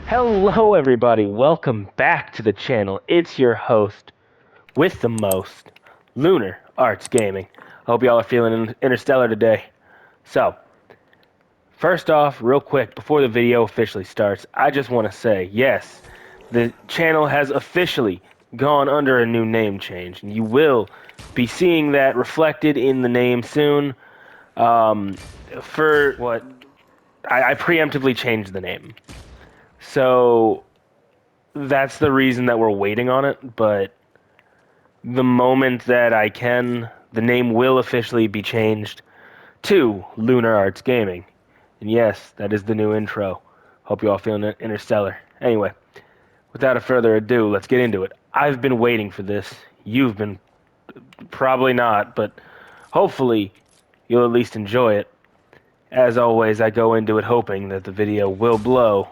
Hello, everybody. Welcome back to the channel. It's your host with the most, Lunar Arts Gaming. Hope y'all are feeling interstellar today. So, first off, real quick, before the video officially starts, I just want to say, yes, the channel has officially gone under a new name change, and you will be seeing that reflected in the name soon. For what I preemptively changed the name. So that's the reason that we're waiting on it, but the moment that I can, the name will officially be changed to Lunar Arts Gaming. And yes, that is the new intro. Hope you all feeling interstellar. Anyway, without a further ado, let's get into it. I've been waiting for this. You've been probably not, but hopefully you'll at least enjoy it. As always, I go into it hoping that the video will blow,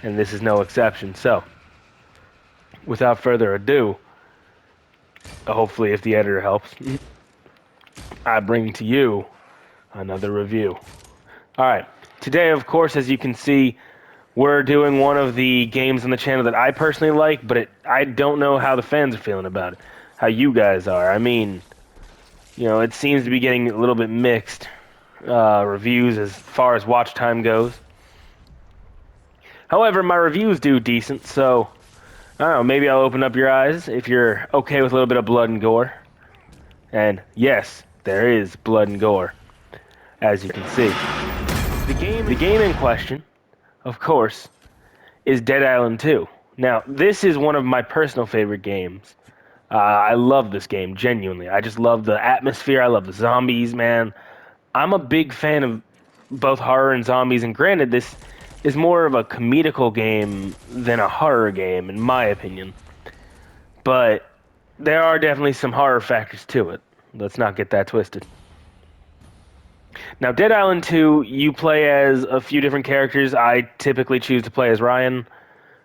and this is no exception. So, without further ado, hopefully if the editor helps, I bring to you another review. Alright, today of course, as you can see, we're doing one of the games on the channel that I personally like, but I don't know how the fans are feeling about it. How you guys are. I mean, it seems to be getting a little bit mixed reviews as far as watch time goes. However, my reviews do decent, so I don't know, maybe I'll open up your eyes if you're okay with a little bit of blood and gore. And yes, there is blood and gore, as you can see. The game in question, of course, is Dead Island 2. Now, this is one of my personal favorite games. I love this game, genuinely. I just love the atmosphere. I love the zombies, man. I'm a big fan of both horror and zombies, and granted, this is more of a comedical game than a horror game, in my opinion. But there are definitely some horror factors to it. Let's not get that twisted. Now, Dead Island 2, you play as a few different characters. I typically choose to play as Ryan,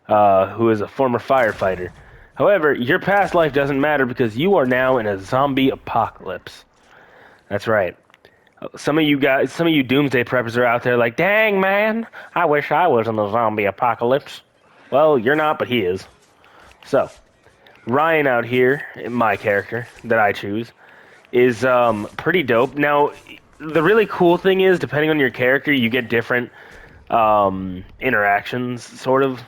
who is a former firefighter. However, your past life doesn't matter because you are now in a zombie apocalypse. That's right. Some of you doomsday preppers are out there like, dang, man, I wish I was in the zombie apocalypse. Well, you're not, but he is. So, Ryan out here, my character that I choose, is pretty dope. Now, the really cool thing is, depending on your character, you get different interactions, sort of.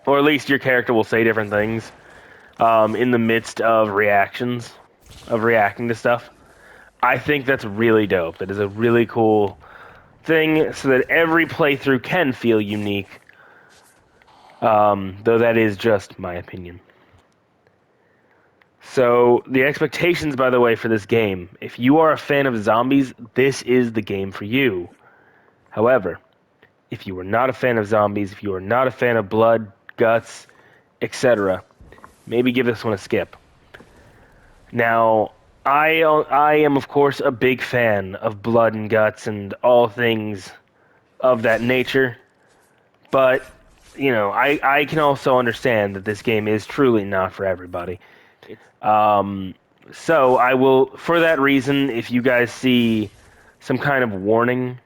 Or at least your character will say different things in the midst of reacting to stuff. I think that's really dope. That is a really cool thing, so that every playthrough can feel unique. Though that is just my opinion. So, the expectations, by the way, for this game, if you are a fan of zombies, this is the game for you. However, if you are not a fan of zombies, if you are not a fan of blood, guts, etc., maybe give this one a skip. Now, I am, of course, a big fan of blood and guts and all things of that nature, but, I can also understand that this game is truly not for everybody. So I will, for that reason, if you guys see some kind of warning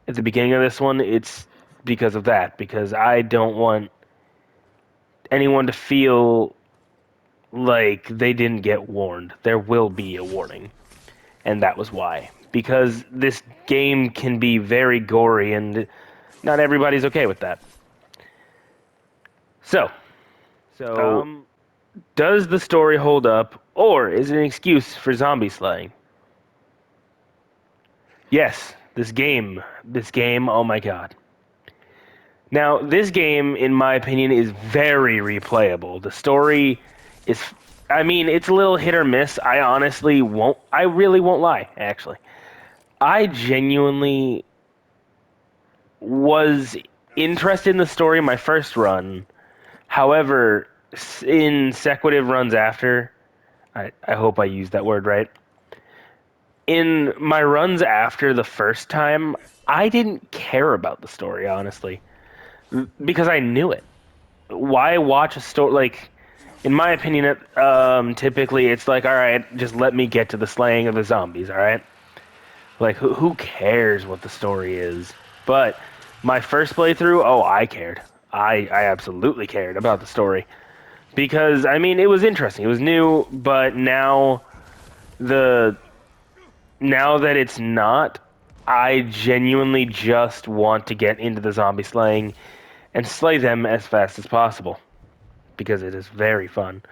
at the beginning of this one, it's because of that, because I don't want anyone to feel like they didn't get warned. There will be a warning, and that was why. Because this game can be very gory, and not everybody's okay with that. So, does the story hold up, or is it an excuse for zombie slaying? Yes, this game, oh my god. Now, this game, in my opinion, is very replayable. The story is, it's a little hit or miss. I really won't lie, actually. I genuinely was interested in the story my first run. However, in sequelative runs after, I hope I used that word right. In my runs after the first time, I didn't care about the story, honestly. Because I knew it. Why watch a story, like, in my opinion, typically it's like, alright, just let me get to the slaying of the zombies, alright? Like, who cares what the story is? But My first playthrough, oh, I cared. I absolutely cared about the story. Because, I mean, it was interesting. It was new, but the now that it's not, I genuinely just want to get into the zombie slaying and slay them as fast as possible. Because it is very fun.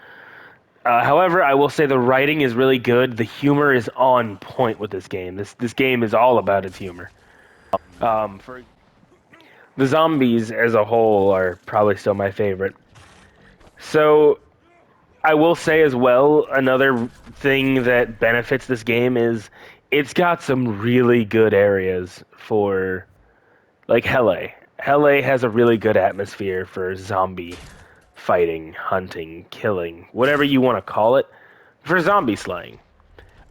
However, I will say the writing is really good. The humor is on point with this game. This game is all about its humor. For the zombies as a whole are probably still my favorite. So I will say as well, another thing that benefits this game is it's got some really good areas for, like, Hele. Hele has a really good atmosphere for zombie fighting, hunting, killing, whatever you want to call it, for zombie slaying.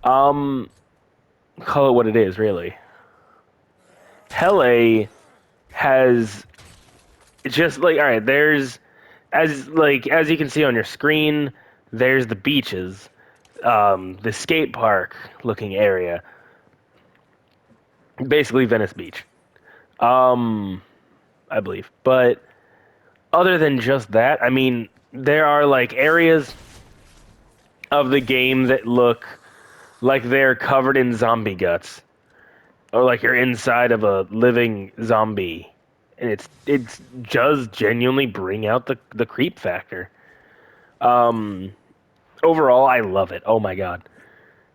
Um, call it what it is, really. Hele has just like, all right, there's as you can see on your screen, there's the beaches, the skate park looking area, basically Venice Beach, I believe. But other than just that, I mean, there are like areas of the game that look like they're covered in zombie guts, or like you're inside of a living zombie, and it's does genuinely bring out the creep factor. Um, Overall, I love it. Oh my god.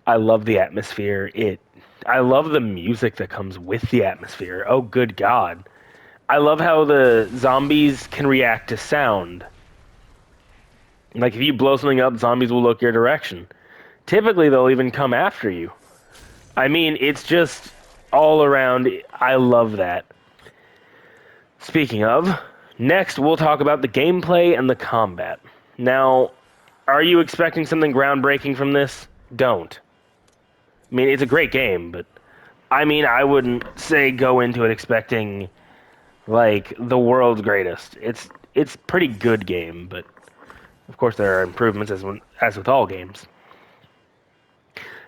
I love the atmosphere. I love the music that comes with the atmosphere. Oh, good God. I love how the zombies can react to sound. Like, if you blow something up, zombies will look your direction. Typically, they'll even come after you. I mean, it's just all around. I love that. Speaking of, next we'll talk about the gameplay and the combat. Now, are you expecting something groundbreaking from this? Don't. I mean, it's a great game, but I mean, I wouldn't say go into it expecting like the world's greatest. It's pretty good game, but of course there are improvements as with all games.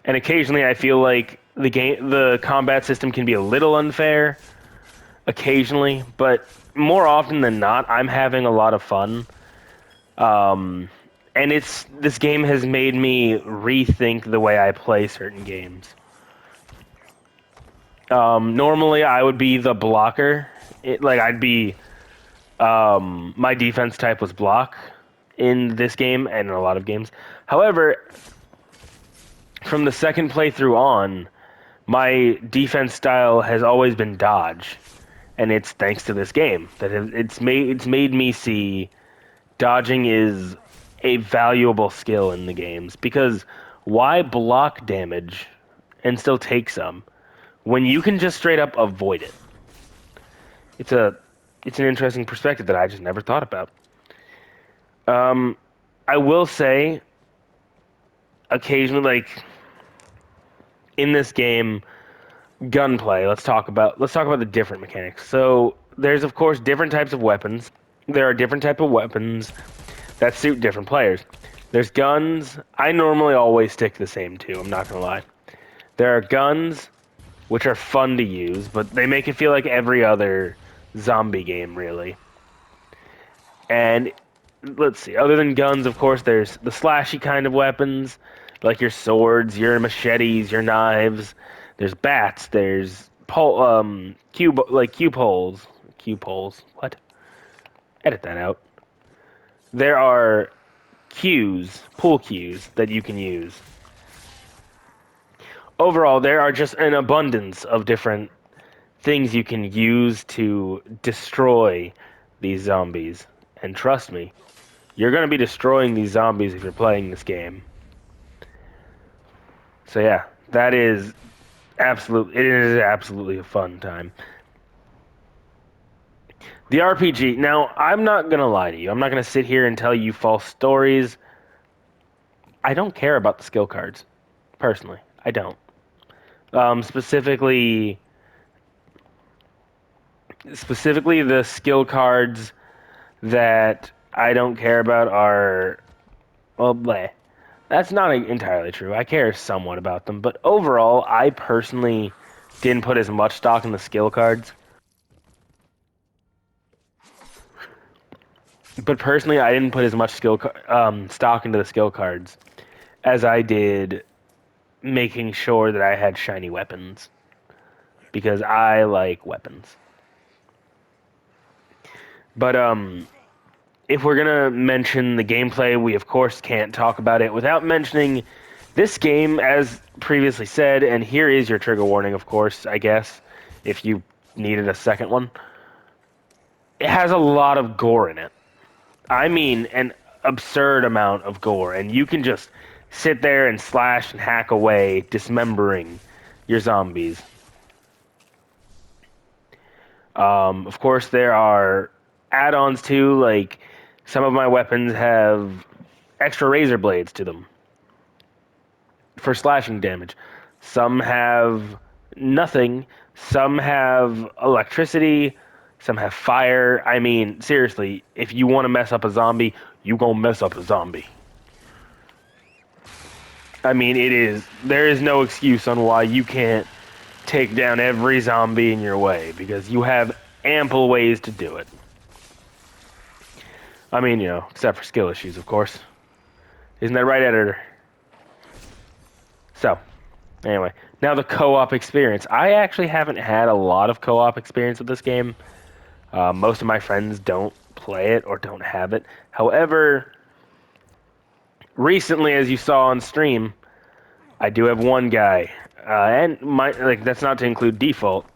And occasionally I feel like the combat system can be a little unfair occasionally, but more often than not I'm having a lot of fun. And this game has made me rethink the way I play certain games. Normally I would be the blocker. I'd be my defense type was block in this game and in a lot of games. However, from the second playthrough on, my defense style has always been dodge, and it's thanks to this game that it's made me see dodging is a valuable skill in the games, because why block damage and still take some when you can just straight up avoid it? It's a it's an interesting perspective that I just never thought about. I will say, occasionally, like in this game, gunplay. Let's talk about the different mechanics. So there's of course different types of weapons. There are different type of weapons that suit different players. There's guns. I normally always stick to the same two. I'm not gonna lie. There are guns, which are fun to use, but they make it feel like every other zombie game, really. And let's see, other than guns, of course, there's the slashy kind of weapons, like your swords, your machetes, your knives. There's bats. There's cue poles. Cue poles. What? Edit that out. There are pool cues that you can use. Overall, there are just an abundance of different things you can use to destroy these zombies. And trust me, you're going to be destroying these zombies if you're playing this game. So yeah, it is absolutely a fun time. The RPG. Now, I'm not going to lie to you. I'm not going to sit here and tell you false stories. I don't care about the skill cards, personally. I don't. Specifically, the skill cards that I don't care about are, well, bleh. That's not entirely true. I care somewhat about them, but overall, I personally didn't put as much stock in the skill cards. But personally, I didn't put as much stock into the skill cards as I did making sure that I had shiny weapons, because I like weapons. But if we're gonna mention the gameplay, we of course can't talk about it without mentioning this game, as previously said. And here is your trigger warning, of course, I guess, if you needed a second one. It has a lot of gore in it. I mean, an absurd amount of gore, and you can just sit there and slash and hack away, dismembering your zombies. Of course, there are add-ons too, like some of my weapons have extra razor blades to them for slashing damage. Some have nothing, some have electricity, some have fire. I mean, seriously, if you want to mess up a zombie, you gonna mess up a zombie. I mean, there is no excuse on why you can't take down every zombie in your way, because you have ample ways to do it. I mean, except for skill issues, of course. Isn't that right, editor? So, anyway, now the co-op experience. I actually haven't had a lot of co-op experience with this game. Most of my friends don't play it or don't have it. However, recently, as you saw on stream, I do have one guy, and that's not to include default.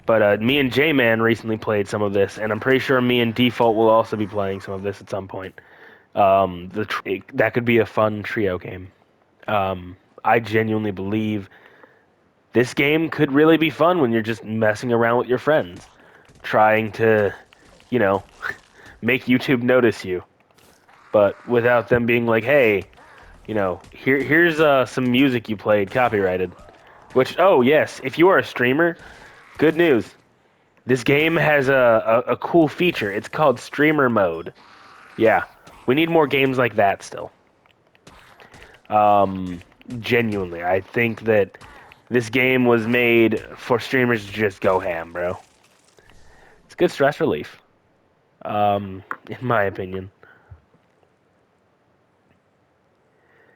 But me and J-Man recently played some of this, and I'm pretty sure me and Default will also be playing some of this at some point. That could be a fun trio game. I genuinely believe this game could really be fun when you're just messing around with your friends, trying to, you know, make YouTube notice you, but without them being like, "Hey, here's some music you played copyrighted." Which, oh yes, if you are a streamer, good news. This game has a cool feature. It's called streamer mode. Yeah, we need more games like that still. Genuinely, I think that this game was made for streamers to just go ham, bro. It's good stress relief, in my opinion.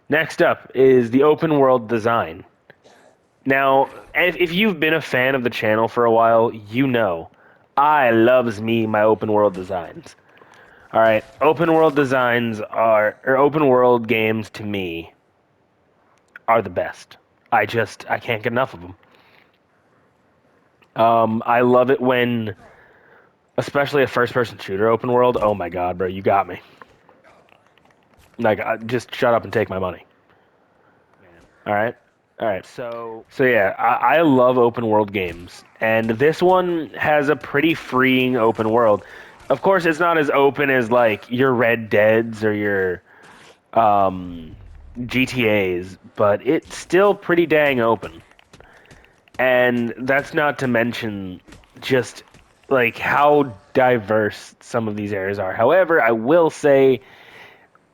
Next up is the open world design. Now, if you've been a fan of the channel for a while, you know I loves me my open world designs. All right, open world open world games to me are the best. I can't get enough of them. I love it when, especially a first-person shooter open world. Oh my god, bro, you got me. Like, just shut up and take my money. All right, all right. So yeah, I love open world games, and this one has a pretty freeing open world. Of course, it's not as open as like your Red Deads or your GTAs, but it's still pretty dang open. And that's not to mention just like how diverse some of these areas are. However, I will say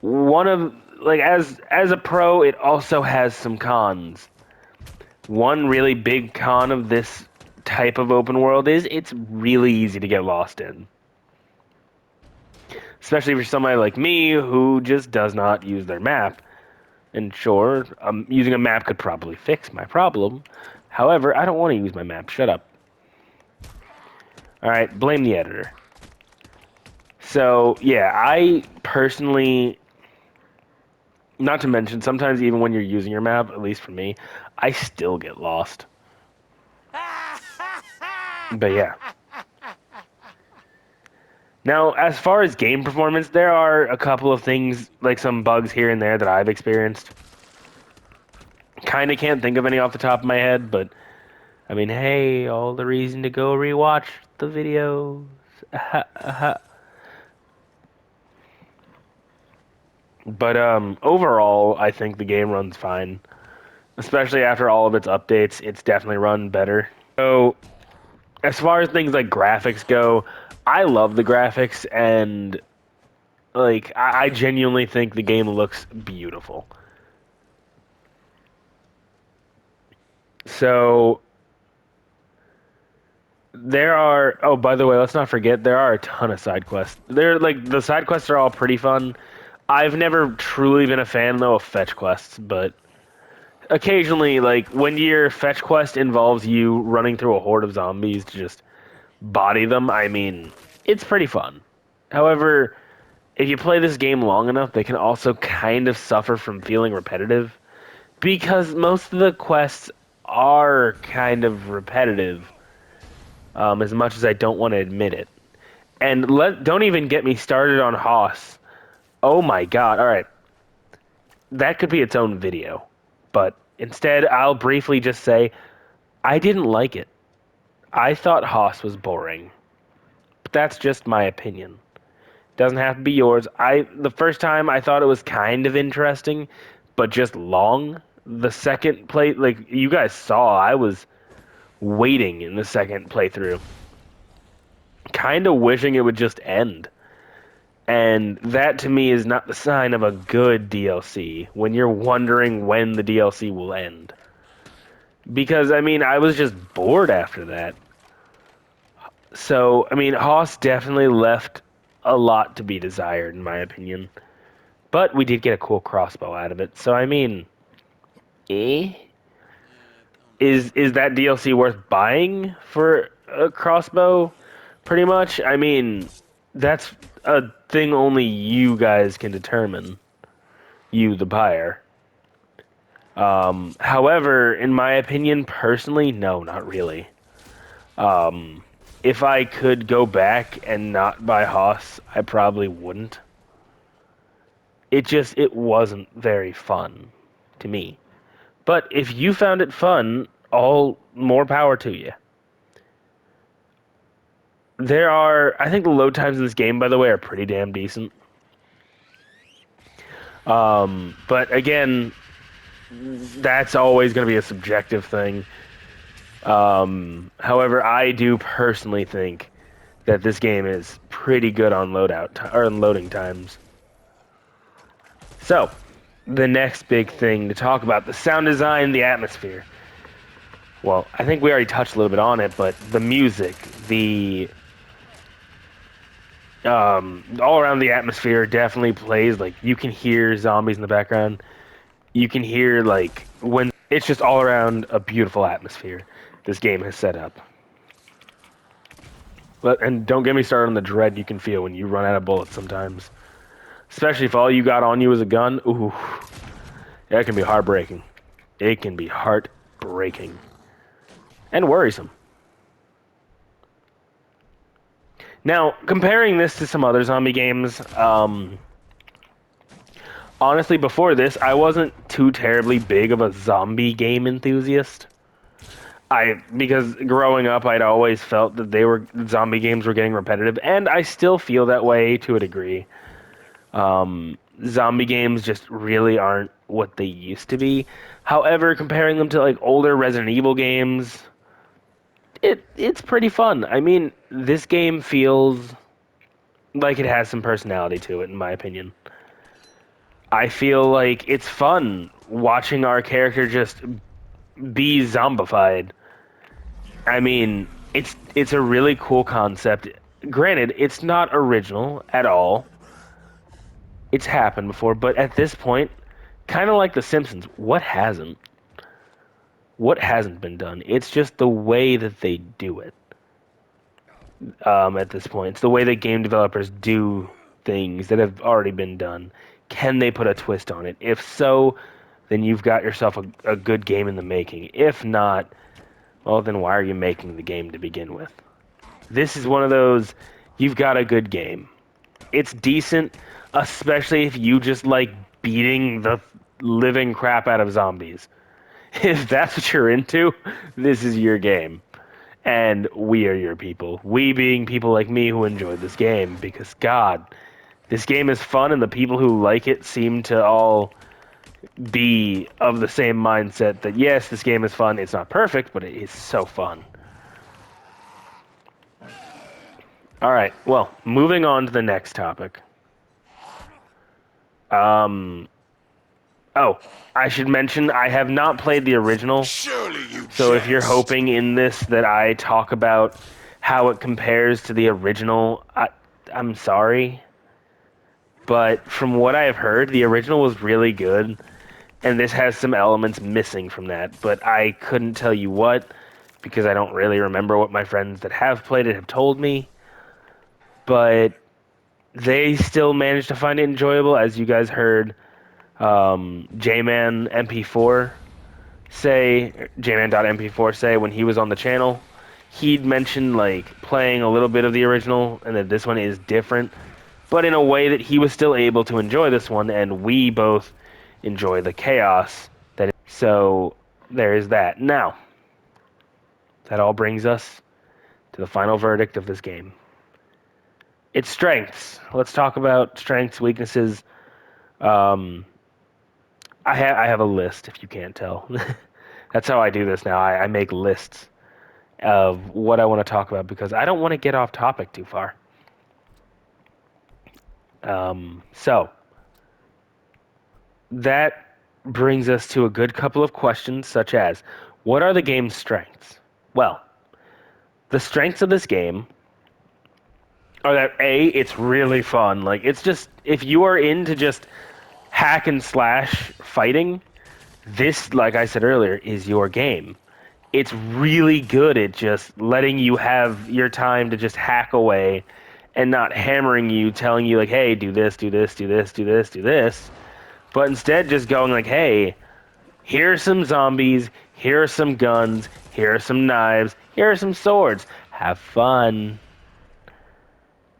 one of like as a pro, it also has some cons. One really big con of this type of open world is it's really easy to get lost in. Especially for somebody like me who just does not use their map. And sure, using a map could probably fix my problem. However, I don't want to use my map. Shut up. All right, blame the editor. So, yeah, I personally, not to mention, sometimes even when you're using your map, at least for me, I still get lost. But yeah. Now, as far as game performance, there are a couple of things, like some bugs here and there that I've experienced. Kind of can't think of any off the top of my head, but I mean, hey, all the reason to go rewatch the videos. But overall, I think the game runs fine. Especially after all of its updates, it's definitely run better. So, as far as things like graphics go, I love the graphics, and like I genuinely think the game looks beautiful. So There are. Oh, by the way, let's not forget there are a ton of side quests. They're like the side quests are all pretty fun. I've never truly been a fan though of fetch quests, but occasionally, like when your fetch quest involves you running through a horde of zombies to just body them, I mean, it's pretty fun. However, if you play this game long enough, they can also kind of suffer from feeling repetitive because most of the quests are kind of repetitive, as much as I don't want to admit it. And don't even get me started on Haas. Oh my god. All right. That could be its own video. But instead, I'll briefly just say I didn't like it. I thought Haas was boring. But that's just my opinion. Doesn't have to be yours. The first time I thought it was kind of interesting, but just long. The second play, like you guys saw, I was waiting in the second playthrough, kind of wishing it would just end. And that to me is not the sign of a good DLC when you're wondering when the DLC will end. Because, I mean, I was just bored after that. So, I mean, Haas definitely left a lot to be desired, in my opinion. But we did get a cool crossbow out of it. So, I mean, eh? Is that DLC worth buying for a crossbow? Pretty much. I mean, that's a thing only you guys can determine. You, the buyer. However, in my opinion, personally, no, not really. If I could go back and not buy Haas, I probably wouldn't. It wasn't very fun to me. But if you found it fun, all more power to you. I think the load times in this game, by the way, are pretty damn decent. But again, that's always going to be a subjective thing. However, I do personally think that this game is pretty good on loading times. So, the next big thing to talk about, the sound design, the atmosphere. Well, I think we already touched a little bit on it, but the music, the all around the atmosphere definitely plays. Like you can hear zombies in the background. You can hear like when it's just all around a beautiful atmosphere this game has set up. And don't get me started on the dread you can feel when you run out of bullets sometimes. Especially if all you got on you is a gun. Ooh, that can be heartbreaking. It can be heartbreaking. And worrisome. Now, comparing this to some other zombie games, honestly, before this, I wasn't too terribly big of a zombie game enthusiast. Because growing up, I'd always felt that zombie games were getting repetitive, and I still feel that way to a degree. Zombie games just really aren't what they used to be. However, comparing them to like older Resident Evil games, it's pretty fun. I mean, this game feels like it has some personality to it, in my opinion. I feel like it's fun watching our character just be zombified. I mean, it's a really cool concept. Granted, it's not original at all. It's happened before, but at this point, kind of like The Simpsons, what hasn't? What hasn't been done? It's just the way that they do it. At this point, it's the way that game developers do things that have already been done. Can they put a twist on it? If so, then you've got yourself a good game in the making. If not, well, then why are you making the game to begin with? This is one of those, you've got a good game. It's decent, especially if you just like beating the living crap out of zombies. If that's what you're into, this is your game. And we are your people. We being people like me who enjoyed this game, because God, this game is fun, and the people who like it seem to all be of the same mindset that yes, this game is fun. It's not perfect, but it is so fun. All right, well, moving on to the next topic. Oh, I should mention I have not played the original. So if you're hoping in this that I talk about how it compares to the original, I'm sorry, but from what I have heard, the original was really good, and this has some elements missing from that. But I couldn't tell you what, because I don't really remember what my friends that have played it have told me. But they still managed to find it enjoyable, as you guys heard. J-Man MP4 say, J-Man.mp4 say when he was on the channel, he'd mentioned like playing a little bit of the original and that this one is different, but in a way that he was still able to enjoy this one, and we both enjoy the chaos that. So there is that. Now, that all brings us to the final verdict of this game. Its strengths. Let's talk about strengths, weaknesses. Um, I have a list, if you can't tell. That's how I do this now. I make lists of what I want to talk about because I don't want to get off topic too far. So that brings us to a good couple of questions, such as, what are the game's strengths? Well, the strengths of this game are that A, it's really fun. Like, it's just, if you are into just hack and slash fighting, this, like I said earlier, is your game. It's really good at just letting you have your time to just hack away and not hammering you, telling you, like, hey, do this, do this, do this, do this, do this. But instead, just going, like, hey, here are some zombies, here are some guns, here are some knives, here are some swords. Have fun.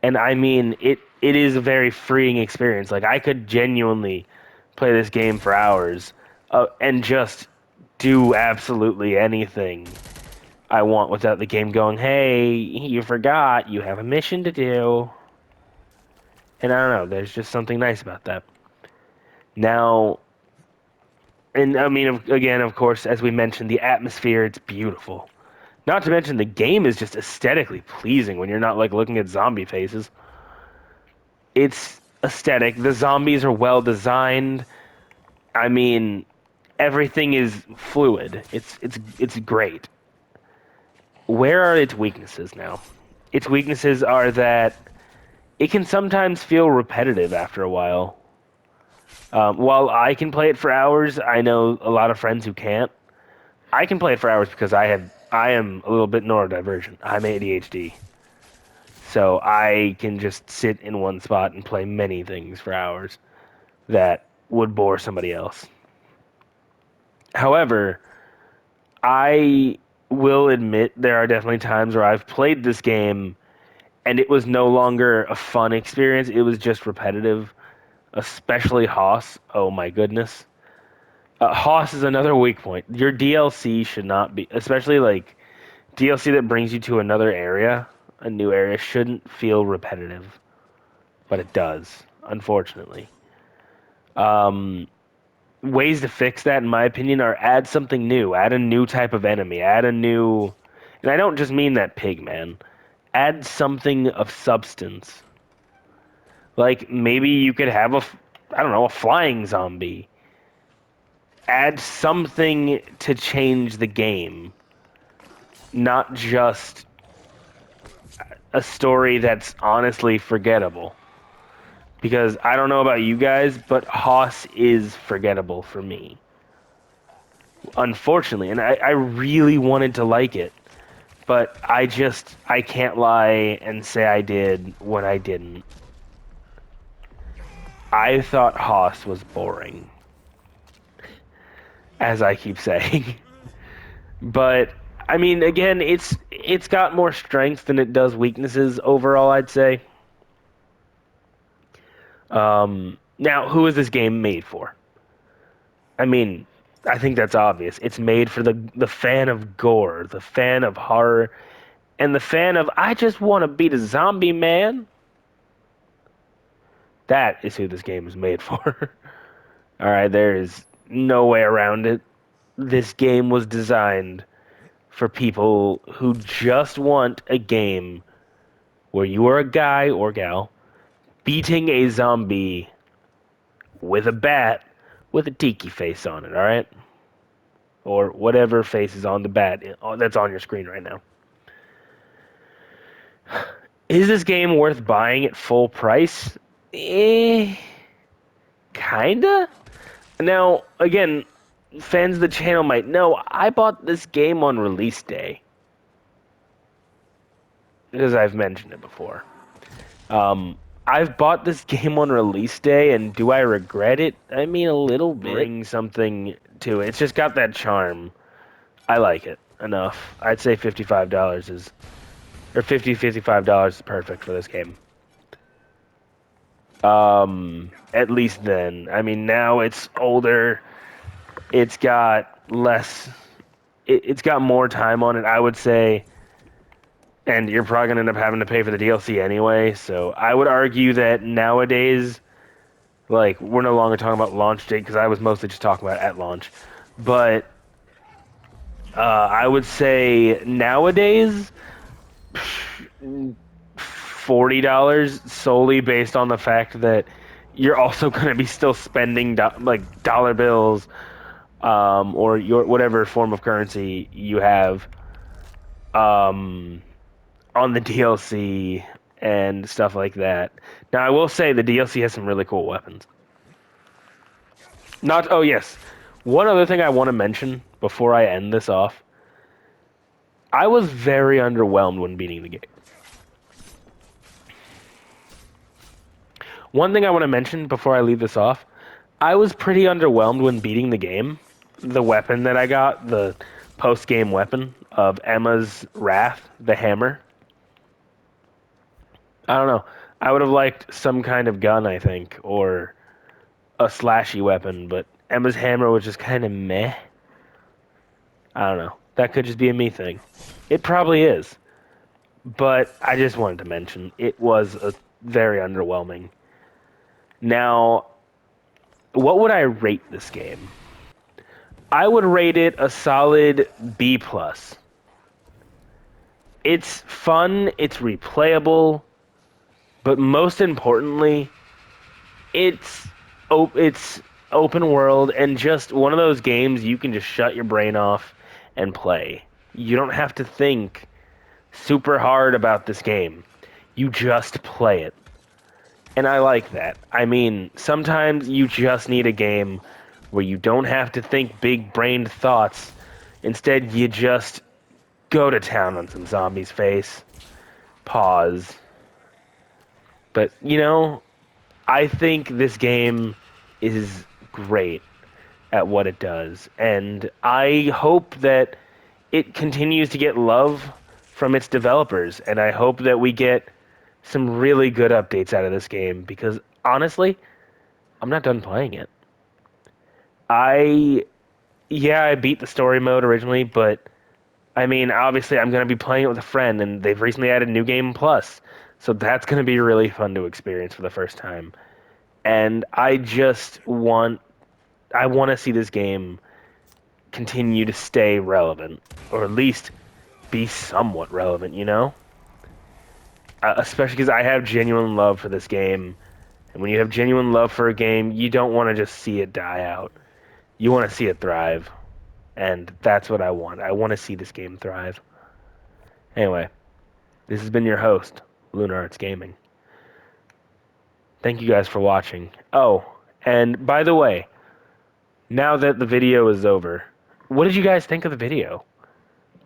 And I mean, it is a very freeing experience. Like, I could genuinely play this game for hours and just do absolutely anything I want without the game going, hey, you forgot, you have a mission to do. And I don't know, there's just something nice about that. Now, and I mean, again, of course, as we mentioned, the atmosphere, it's beautiful. Not to mention the game is just aesthetically pleasing when you're not like looking at zombie faces. It's aesthetic. The zombies are well designed. I mean, everything is fluid. It's great. Where are its weaknesses now? Its weaknesses are that it can sometimes feel repetitive after a while. While I can play it for hours, I know a lot of friends who can't. I can play it for hours because I am a little bit neurodivergent. I'm ADHD. So I can just sit in one spot and play many things for hours that would bore somebody else. However, I will admit there are definitely times where I've played this game and it was no longer a fun experience. It was just repetitive, especially Hoss. Oh my goodness. Hoss is another weak point. Your DLC should not be, especially like DLC that brings you to another area, a new area, shouldn't feel repetitive, but it does, unfortunately. Ways to fix that, in my opinion, are add something new, add a new type of enemy, add a new, and I don't just mean that pig, man. Add something of substance. Like maybe you could have I don't know, a flying zombie. Add something to change the game, not just a story that's honestly forgettable. Because I don't know about you guys, but Hoss is forgettable for me. Unfortunately, and I really wanted to like it, but I can't lie and say I did when I didn't. I thought Hoss was boring, as I keep saying. But I mean, again, it's got more strengths than it does weaknesses overall, I'd say. Now, who is this game made for? I mean, I think that's obvious. It's made for the fan of gore, the fan of horror, and the fan of I just want to beat a zombie man. That is who this game is made for. All right, there is no way around it. This game was designed for people who just want a game where you are a guy or gal beating a zombie with a bat with a tiki face on it, all right? Or whatever face is on the bat that's on your screen right now. Is this game worth buying at full price? Eh, kinda. Now, again, fans of the channel might know I bought this game on release day, because I've mentioned it before. I've bought this game on release day, and do I regret it? I mean, a little bit. Bring something to it. It's just got that charm. I like it enough. I'd say $55 is, or $55 is perfect for this game. At least then. I mean, now it's older. It's got less. It's got more time on it, I would say. And you're probably gonna end up having to pay for the DLC anyway. So I would argue that nowadays, like, we're no longer talking about launch date because I was mostly just talking about at launch. But I would say nowadays, $40 solely based on the fact that you're also going to be still spending like dollar bills, or your whatever form of currency you have, um, on the DLC and stuff like that. Now, I will say the DLC has some really cool weapons. Not, oh yes, one other thing I want to mention before I end this off. I was very underwhelmed when beating the game. One thing I want to mention before I leave this off, I was pretty underwhelmed when beating the game. The weapon that I got, the post-game weapon of Emma's Wrath, the hammer. I don't know. I would have liked some kind of gun, I think, or a slashy weapon, but Emma's hammer was just kind of meh. I don't know. That could just be a me thing. It probably is. But I just wanted to mention, it was a very underwhelming. Now, what would I rate this game? I would rate it a solid B plus. It's fun, it's replayable, but most importantly, it's it's open world and just one of those games you can just shut your brain off and play. You don't have to think super hard about this game. You just play it. And I like that. I mean, sometimes you just need a game where you don't have to think big-brained thoughts. Instead, you just go to town on some zombies' face. Pause. But, I think this game is great at what it does. And I hope that it continues to get love from its developers. And I hope that we get some really good updates out of this game because, honestly, I'm not done playing it. I beat the story mode originally, but I mean, obviously, I'm going to be playing it with a friend, and they've recently added New Game Plus, so that's going to be really fun to experience for the first time. And I want to see this game continue to stay relevant, or at least be somewhat relevant, especially because I have genuine love for this game, and when you have genuine love for a game, you don't want to just see it die out. You want to see it thrive. And that's what I want. I want to see this game thrive. Anyway, this has been your host, Lunar Arts Gaming. Thank you guys for watching. Oh, and by the way, now that the video is over, what did you guys think of the video?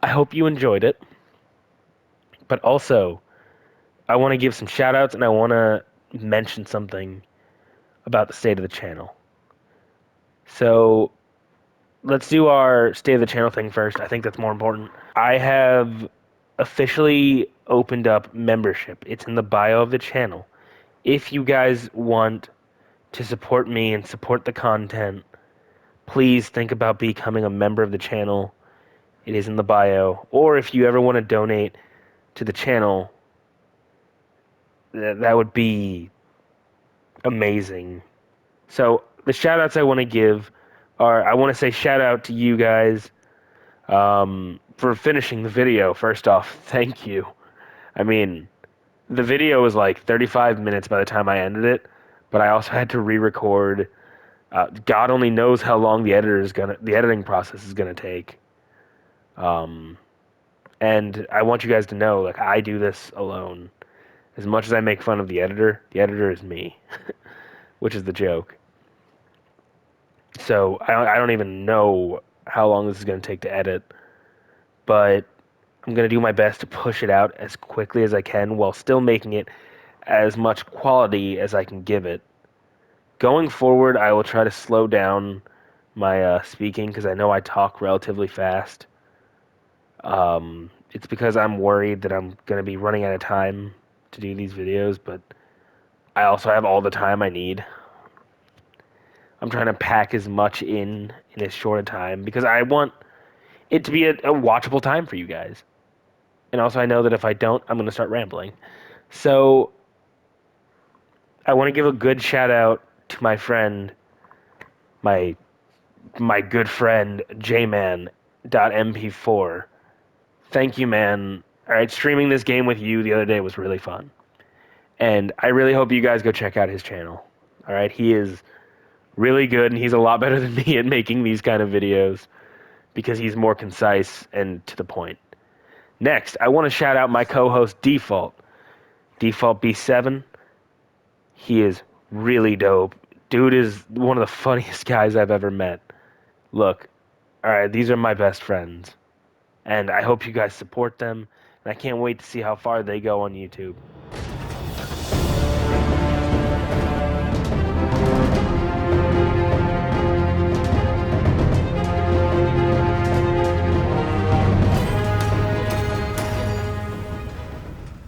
I hope you enjoyed it. But also, I want to give some shout outs and I want to mention something about the state of the channel. So, let's do our state of the channel thing first. I think that's more important. I have officially opened up membership. It's in the bio of the channel. If you guys want to support me and support the content, please think about becoming a member of the channel. It is in the bio. Or if you ever want to donate to the channel, that would be amazing. So the shout outs I want to give are, I want to say shout out to you guys for finishing the video. First off, thank you. I mean, the video was like 35 minutes by the time I ended it, but I also had to re-record. God only knows how long the editing process is gonna take. And I want you guys to know, like, I do this alone. As much as I make fun of the editor is me, which is the joke. So I don't even know how long this is going to take to edit, but I'm going to do my best to push it out as quickly as I can while still making it as much quality as I can give it. Going forward, I will try to slow down my speaking because I know I talk relatively fast. It's because I'm worried that I'm going to be running out of time to do these videos, but I also have all the time I need. I'm trying to pack as much in as short a time because I want it to be a watchable time for you guys. And also, I know that if I don't, I'm going to start rambling. So, I want to give a good shout out to my friend, my my good friend Jman.mp4. Thank you, man. All right, streaming this game with you the other day was really fun. And I really hope you guys go check out his channel. All right, he is really good and he's a lot better than me at making these kind of videos because he's more concise and to the point. Next, I want to shout out my co-host Default. Default B7. He is really dope. Dude is one of the funniest guys I've ever met. Look, all right, these are my best friends, and I hope you guys support them. And I can't wait to see how far they go on YouTube.